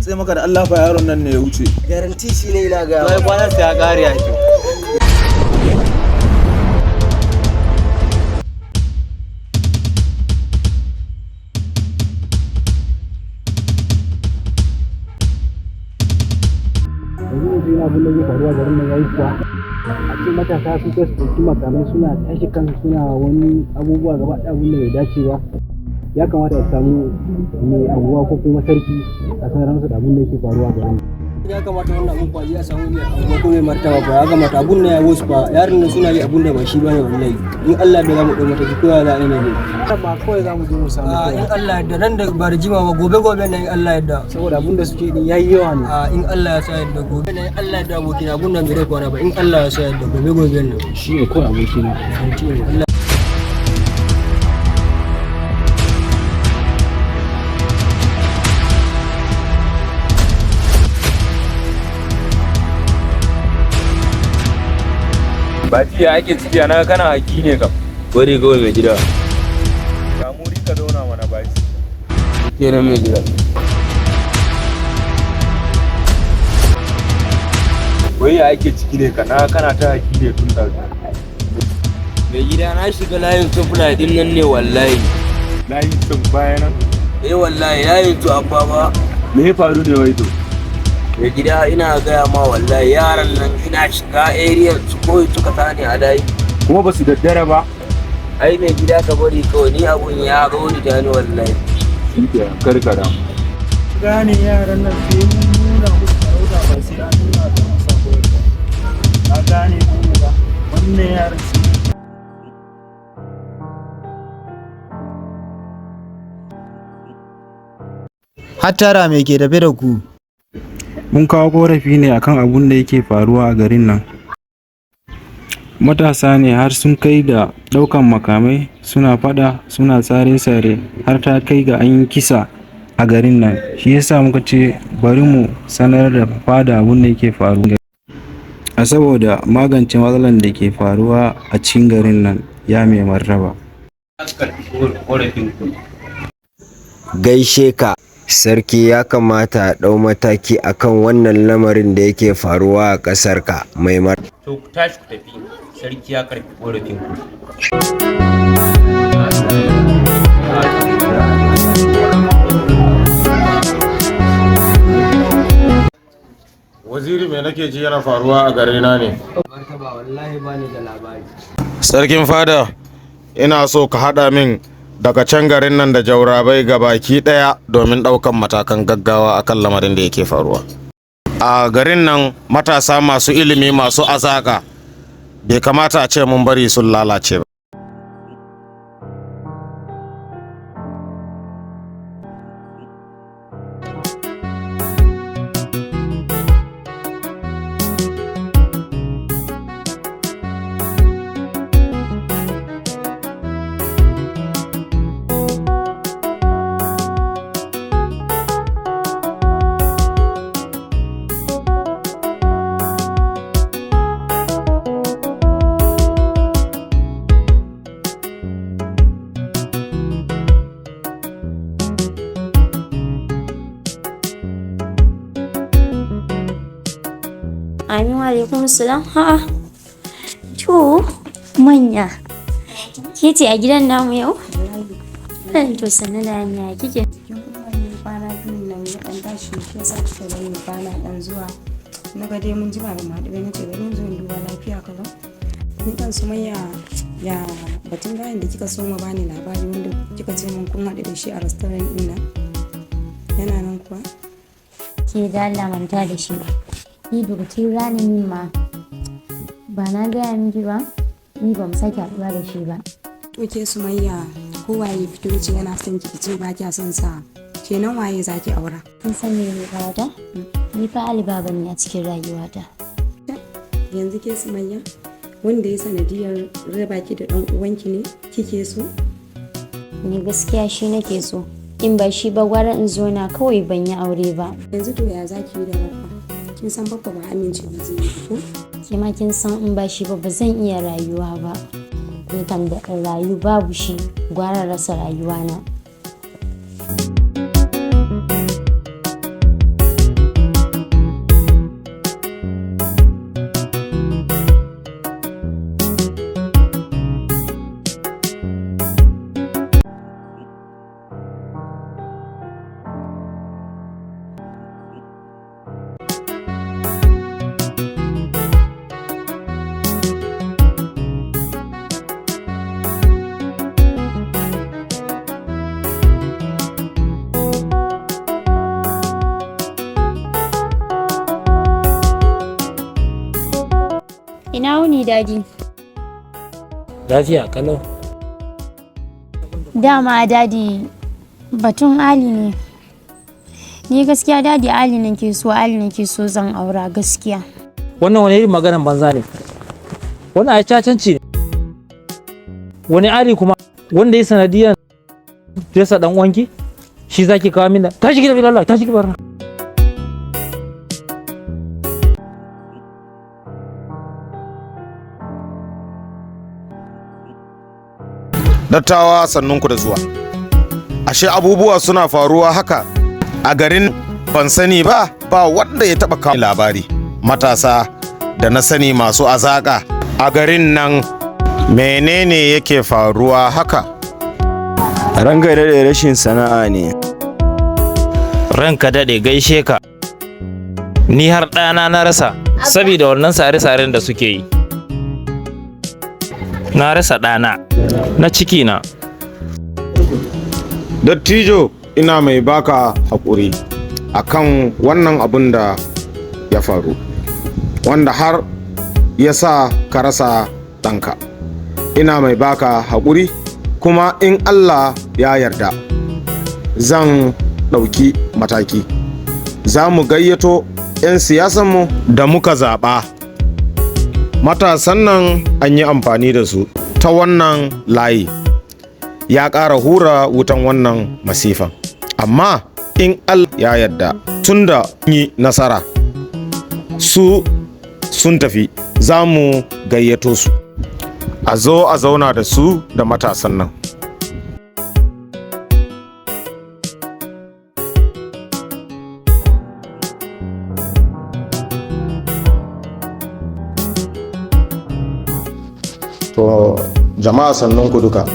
rantse maka da Allah fa yaron nan ne ya wuce. Garanti shi ne ina ga. Kai kwanan sai ya kare ya to. abin da zai faruwa garin nan yayi kuwa a ce matasa su kai su ɗauki makamai suna tashi kan suna wani abubuwa gaba ɗaya abin da bai dace ba. Ya kamata a samu mai anguwa ko kuma sarki a sanar masa da abin da yake faruwa garin. Ya kamata wannan abun kwaji a samu mai anguwa ko mai martaba ba, ya kamata abun da ya wasu ba yaron nan suna yi abun da ba shi bane wallahi. In Allah da zamu ɗau mataki ko ya za a yi ne. Ba kawai za mu je mu samu. In Allah da nan da ba da jima ba gobe nan in Allah yadda. Saboda abun da suke din yayi yawa ne. In Allah ya sa yadda gobe nan Allah yadda abokin abun nan bai kwana ba in Allah ya sa yadda gobe nan. Shi ne kawai abokina. Allah Ba ya ake ciki na kana haki ne kam. Gode kawai mai gida. Ka muri ka zauna mana ba shi. Kenan mai gida. Wai ya ake ciki ne kana ta haki ne tun da. Mai gida na shiga layin sufuna din nan ne wallahi. Layin sun bayanan. Wallahi layin to abba ba. Me ya faru ne wai to? Mai gida ina gaya ma wallahi yaran nan ina shiga area su koyi suka tani a dai. Kuma ba su daddare ba. Ai mai gida ka bari kawai ni abun ya ga wani tani wallahi. Shi ke karkara. Gane yaran nan sai mun nuna musu farauta ba sai an nuna da masa koyarwa. Ka gane mu ba wannan yaran su. Hattara me ke tafe da ku? Mun kawo korafi ne akan abun da yake faruwa a garin nan. Matasa ne har sun kai da ɗaukan makamai suna fada suna tsare-tsare har ta kai ga an yi kisa a garin nan. Shi yasa muka ce bari mu sanar da fada abun da yake faruwa. A saboda magance matsalan da ke faruwa a cikin garin nan ya mai martaba. gaishe ka sarki, ya kamata a ɗau mataki akan wannan lamarin da yake faruwa a ƙasarka mai To ku tashi ku tafi. Sarki ya karɓi korafin ku. Waziri me nake ji yana faruwa a garena ne? martaba wallahi bani da labari. Sarkin fada, ina so ka haɗa min daga can garin nan da jaurabai ga baki ɗaya domin ɗaukan matakan gaggawa akan lamarin da yake faruwa. A garin nan matasa masu ilimi masu azaka bai kamata a ce mun bari sun lalace ba. Amin wa alaikum salam. Ha'a. To manya. Ke ce a gidan namu yau? To sannu da hanya kike? Kwana biyu nan ya ɗan tashi shi yasa kika gani bana ɗan zuwa. Na ga dai mun jima da maɗi bai nace bari in zo in duba lafiya kalau. Ni kan Sumayya ya batun gayan da kika so ma bani labari wanda kika ce mun kun haɗu da shi a restaurant ɗin nan. Yana nan kuwa? Ke da Allah manta da shi. Ni bukatun ranar min ma ba na gaya miki ba, ni ba mu sake haɗuwa da shi ba. To ke Sumayya kowa ya fito ce yana son ki ce ba kya son sa, kenan waye zaki aura? Kin san me ne kawata? Ni fa Alibaba ne a cikin rayuwata. Yanzu ke Sumayya wanda ya sanadiyar raba ki da ɗan uwanki ne kike so? Ni gaskiya shi nake so. In ba shi ba gwara in zo na kawai ban yi aure ba. Yanzu to ya zaki yi da babba? Kin san babba ba amince ba zai yi ko? Ke ma kin san in ba shi ba zan iya rayuwa ba. Ni kam da rayu babu shi gwara rasa rayuwa na. ina wuni dadi. Lafiya kalau. Dama dadi batun Ali ne. Ni gaskiya dadi Ali nake so zan aura gaskiya. Wannan wani irin maganan banza ne? Wannan ai cacanci ne. Wani Ali kuma wanda ya sanadiyar fesa dan uwanki? Shi zaki kawo min? Tashi ki da bilalla, tashi ki barna. Dattawa sannunku da zuwa. Ashe abubuwa suna faruwa haka a garin ban sani ba wanda ya taba kawo labari. Matasa da na sani masu azaka a garin nan menene yake faruwa haka? Ranka daɗe rashin sana'a ne. Ranka daɗe gaishe ka. Ni har ɗana na rasa saboda wannan sare-saren da suke yi. Na rasa ɗana na ciki na. Dattijo, ina mai baka haƙuri akan wannan abun da ya faru, wanda har ya sa ka rasa ɗanka. Ina mai baka haƙuri, kuma in Allah ya yarda zan ɗauki mataki. Za mu gayyato 'yan siyasanmu da muka zaɓa. Matasan nan an yi amfani da su ta wannan layi, ya ƙara hura wutan wannan masifan. Amma in Allah ya yarda tunda yi nasara su sun tafi, za mu gayyato su a zo a zauna da su da matasan nan. To jama'a sannunku duka,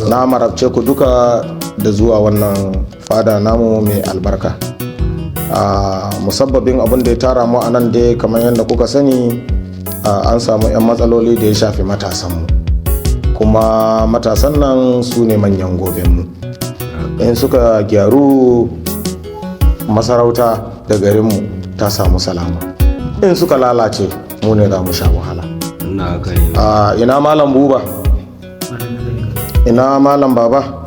na marabce ku duka da zuwa wannan fada namu mai albarka. Musabbabin abin da ya tara mu a nan dai kamar yadda kuka sani, an samu 'yan matsaloli da ya shafi matasanmu, kuma matasan nan su ne manyan gobenmu. In suka gyaru, masarauta da garinmu ta samu salama. In suka lalace, mu ne za mu sha wahala. Ina malam Buba, ina malam Baba.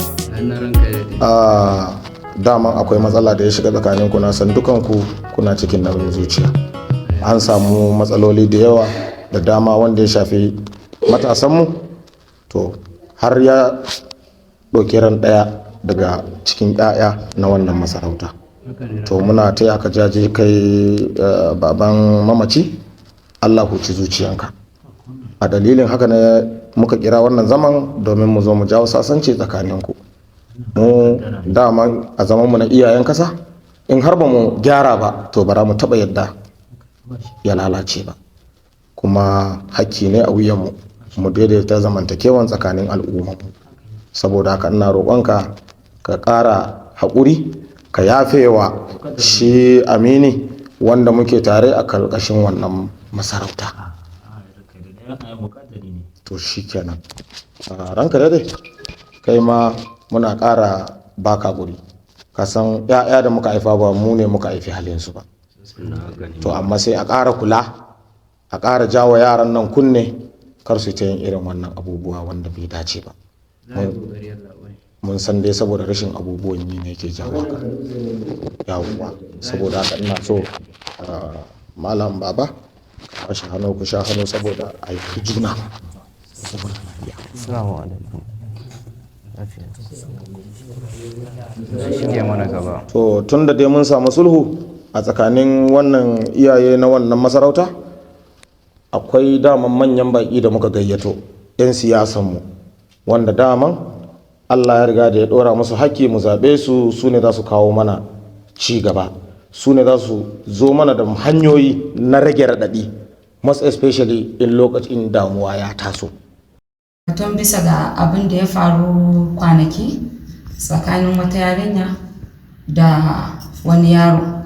Daman akwai matsala da ya shiga tsakaninku, na san dukanku kuna cikin nauyin zuciya. An samu matsaloli da yawa da dama wanda ya shafi matasanmu, to har ya ɗauki ran ɗaya daga cikin 'ya'ya na wannan masarauta. To muna taya ka jaje kai baban mamaci, Allah huci zuciyanka. A dalilin haka ne muka kira wannan zaman domin mu zo mu jawo sasanci tsakaninku. Mu dama a zamanmu na iyayen kasa, in har ba mu gyara ba to bara mu taɓa yadda ya lalace ba. Kuma hakki ne a wuyanmu mu daidaita zamantakewan tsakanin al'ummarmu. Saboda haka ina roƙonka ka ƙara haƙuri, ka yafewa shi Amini wanda muke tare a ƙarƙashin wannan masarauta. To shi kenan, ranka dai kai ma muna ƙara baka guri. Ka san 'ya'ya da muka haifa ba mu ne muka haifi halinsu ba. To amma sai a ƙara kula, a ƙara jawo yaran nan kunne, kar su ta yin irin wannan abubuwa wanda bai dace ba. Mun san dai saboda rashin abubuwan yi ne ke jawo haka. Yawwa, saboda haka ina so malam Baba ka shi hannu, ku sha hannu saboda a yi juna. Assalamu alaikum. Shige mana gaba. To tun da dai mun samu sulhu a tsakanin wannan iyaye na wannan masarauta, akwai daman manyan baƙi da muka gayyato, 'yan siyasanmu, wanda daman Allah ya riga da ya ɗora musu haƙƙi mu zaɓe su. Su ne za su kawo mana ci gaba, su ne za su zo mana da hanyoyi na rage raɗaɗi, most especially in lokacin damuwa ya taso. Tun bisa ga abin da ya faru kwanaki tsakanin wata yarinya da wani yaro,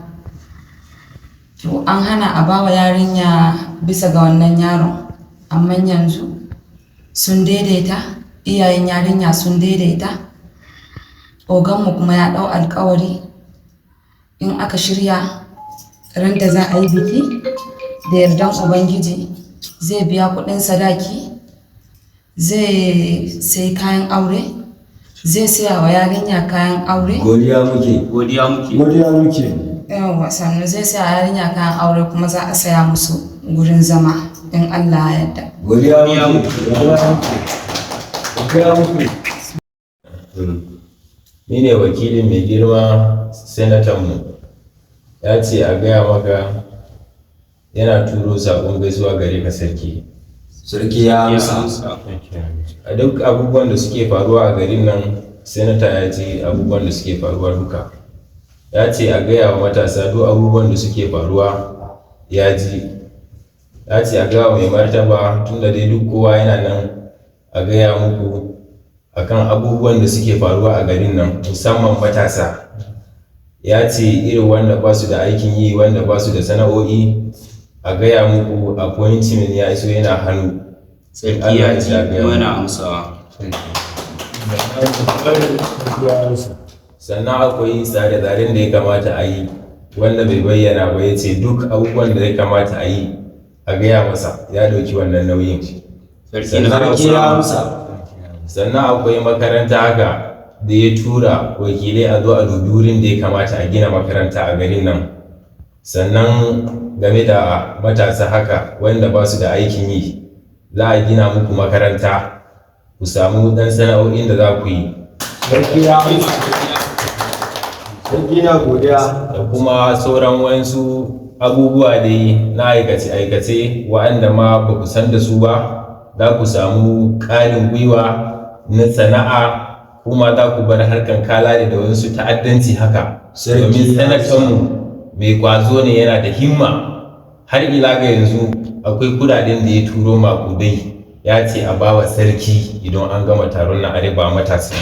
to an hana a bawa yarinya bisa ga wannan yaron, amma yanzu sun daidaita, iyayen yarinya sun daidaita. Oganmu kuma ya ɗau alkawari in aka shirya ran da za a yi biki, da yardan Ubangiji zai biya kuɗin sadaki, zai sai kayan aure, zai saya wa yarinya kayan aure. Godiya muke. Yawwa, sannan zai saya wa yarinya kayan aure kuma za a saya musu gurin zama in Allah ya yarda. Godiya muke. Ni ne wakilin mai girma senatanmu, ya ce a gaya maka yana turo saƙon gaisuwa gare ka sarki. Sarki ya amsa. A duk abubuwan da suke faruwa a garin nan, senata ya ce abubuwan da suke faruwa duka. Ya ce a gaya wa matasa duk abubuwan da suke faruwa ya ji. Ya ce a gaya wa mai martaba tun da dai duk kowa yana nan a gaya muku akan abubuwan da suke faruwa a garin nan, musamman matasa. Ya ce irin wanda ba su da aikin yi, wanda ba su da sana'o'i, a gaya muku appointment ya iso yana hannu. Sarki ya ji yana amsawa. Sannan akwai tsare-tsaren da ya kamata a yi wanda bai bayyana ba, ya ce duk abubuwan da ya kamata a yi a gaya masa, ya ɗauki wannan nauyin. Sarki ya amsa. Sannan akwai makaranta haka da ya tura wakilai a zo a dubi wurin da ya kamata a gina makaranta a garin nan. Sannan game da matasa haka wanda ba su da aikin yi, za a gina muku makaranta ku samu dan sana'o'in da za ku yi. Sarki na godiya. Da kuma sauran wasu abubuwa dai na aikace-aikace wa'anda ma ba ku san da su ba, za ku samu ƙarin gwiwa na sana'a, kuma za ku bar harkan kalare da wasu ta'addanci haka. Domin sanatanmu mai kwazo ne, yana da himma. Har ila ga yanzu akwai kudaden da ya turo makudai, ya ce a bawa sarki idan an gama taron na arewa matasa.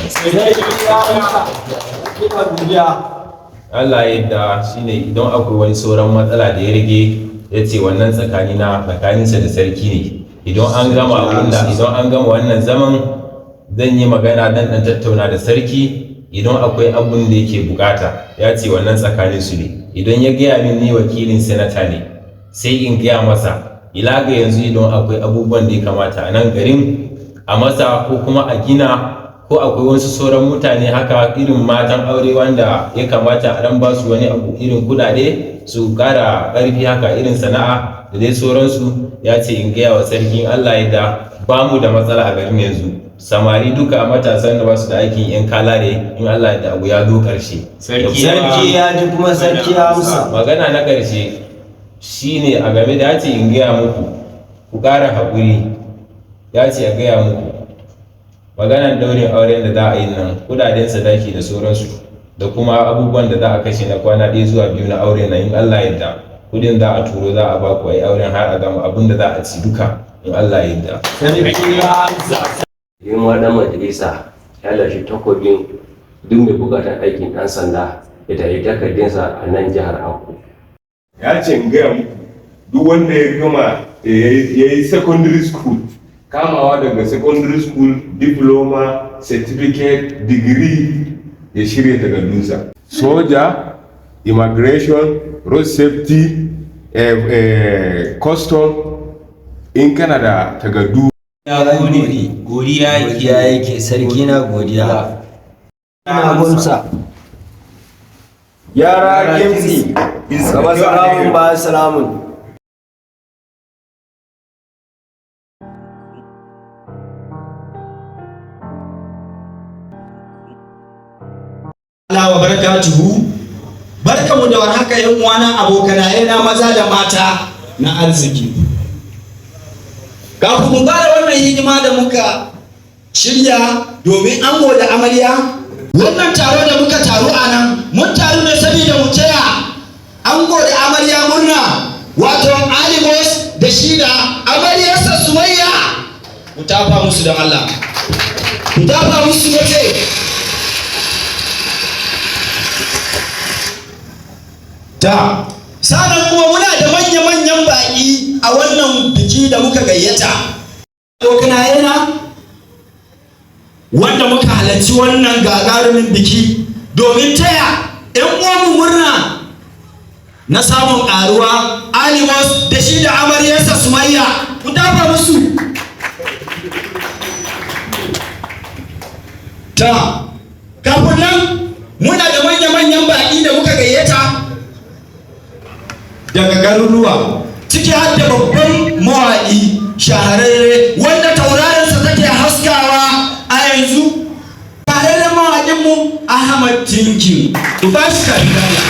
Allah yadda shine idan akwai wani sauran matsala da ya rage, ya ce wannan tsakaninsa da sarki ne. Idan an gama wannan zaman, zan yi magana dan tattauna da sarki idan akwai abun da yake bukata. Ya ce wannan tsakanin su ne. Idan ya gaya min ni wakilin senata ne, sai in gaya masa ila ga yanzu idan akwai abubuwan da ya kamata a nan garin a masa, ko kuma a gina, ko akwai wasu sauran mutane haka irin matan aure wanda ya kamata a dan ba su wani abu, irin kudade su kara karfi haka, irin sana'a da dai sauransu. Ya ce in gaya wa sarkin Allah yadda ba mu da matsala a garin yanzu. Samari duka matasan da ba su da aikin yan kalare, in Allah yadda abu ya zo karshe. Sarki ya ji kuma sarki ya amsa. Magana na karshe shine a game da, ya ce in gaya muku ku kara haƙuri. Ya ce a gaya muku maganan daurin auren da za a yi nan, kudaden sadaki da sauransu, da kuma abubuwan da za a kashe na kwana 1 zuwa 2 na auren nan, in Allah yadda kudin za a turo, za a ba ku ai auren har a gama abin da za a ci duka, in Allah yadda. Yin waɗannan majalisa ya lashe takobin duk mai buƙatar aikin ɗan sanda ya tafi takardunsa a nan jihar Akko. Ya ce in gaya muku duk wanda ya gama ya yi secondary school, kamawa daga secondary school, diploma, certificate, degree, ya shirya takardunsa. Soja, immigration, road safety, custom, in kana da takardu. Godiya yake, sarki na godiya. Ina gunsa. Yara kimsi. Gaba salamun ba salamun. Allah wa barakatuhu. Barkamu da warhaka yan uwana, abokanaye na maza da mata na arziki. Kafin mu fara wannan hidima da muka shirya domin ango da amarya, wannan taro da muka taru a nan, mun taru ne saboda mu taya ango da amarya murna, wato Alimos da shi da amaryarsa Sumayya. Ku tafa musu da Allah, ku tafa musu mace. Ta sanan kuma muna da manya-manyan baƙi a wannan biki da muka gayyata. Abokanaye na wanda muka halarci wannan gagarumin biki domin taya 'yan uwanmu murna na samun ƙaruwa Alimos da shi da amaryarsa Sumayya. ku dafa musu. Ta kafin nan muna da manya-manyan baƙi da muka gayyata daga garuruwa, ciki har da babban mawaƙi shahararre wanda taurarinsa take haskawa a yanzu, shahararren mawaƙinmu Ahmad Tinkin. Ku ba shi karikaya.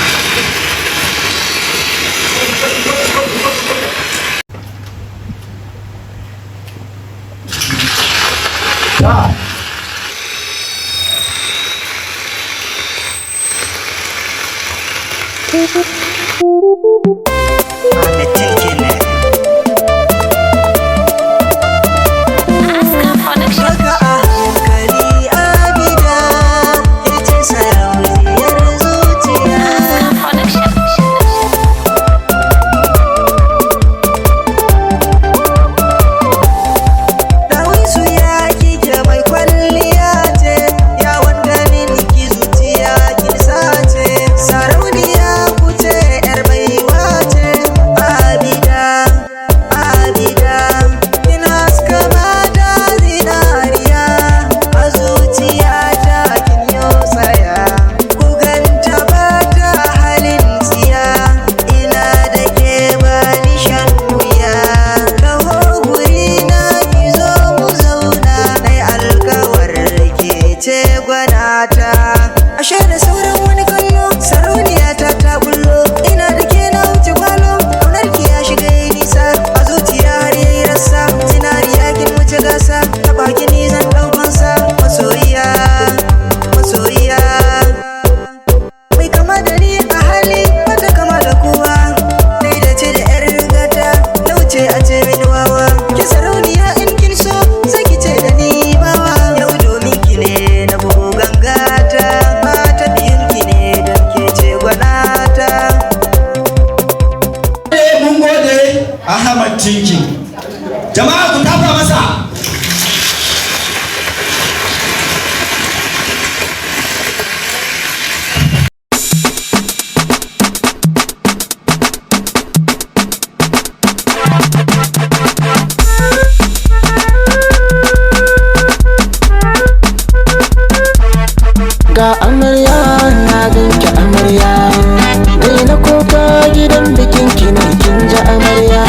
Jama'a ku tafa masa. Ga amarya na ganki amarya, dai na koka gidan bikin ki ne kin ji amarya.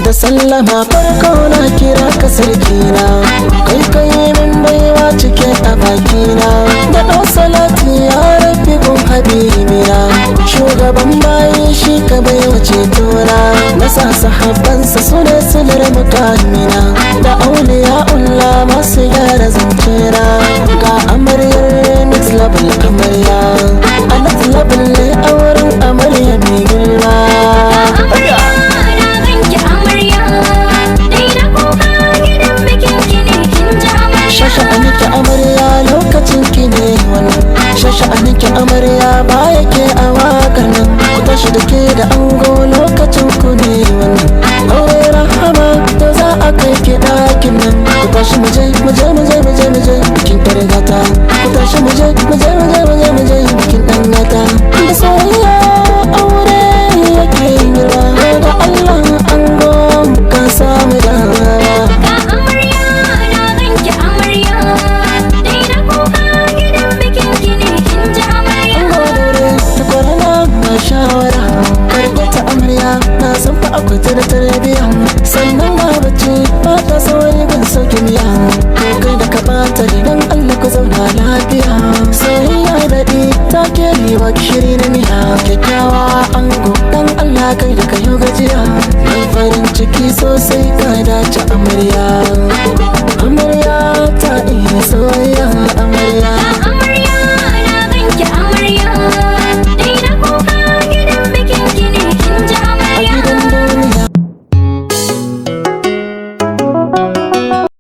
Da sallama farko na kira ka sarkina, kai kai min baiwa cike a bakina, da ɗau salati ya rabbi gun habibina, shugaban bayi shi ka baiwa cetona, na sa sahabbansa su ne silar mukamina, da auliya ulla masu gyara zancena. Ga amaryar next level amarya, a next level ne a wurin amarya mai girma. Shasha'aninki amarya lokacin ki ne wannan, shasha'aninki amarya ba yake a wakar nan, ku tashi da ke da ango lokacin ku ne wannan, aure rahama to za a kai ki ɗakin nan, ku tashi muje muje muje muje muje kin targata, ku tashi muje muje muje muje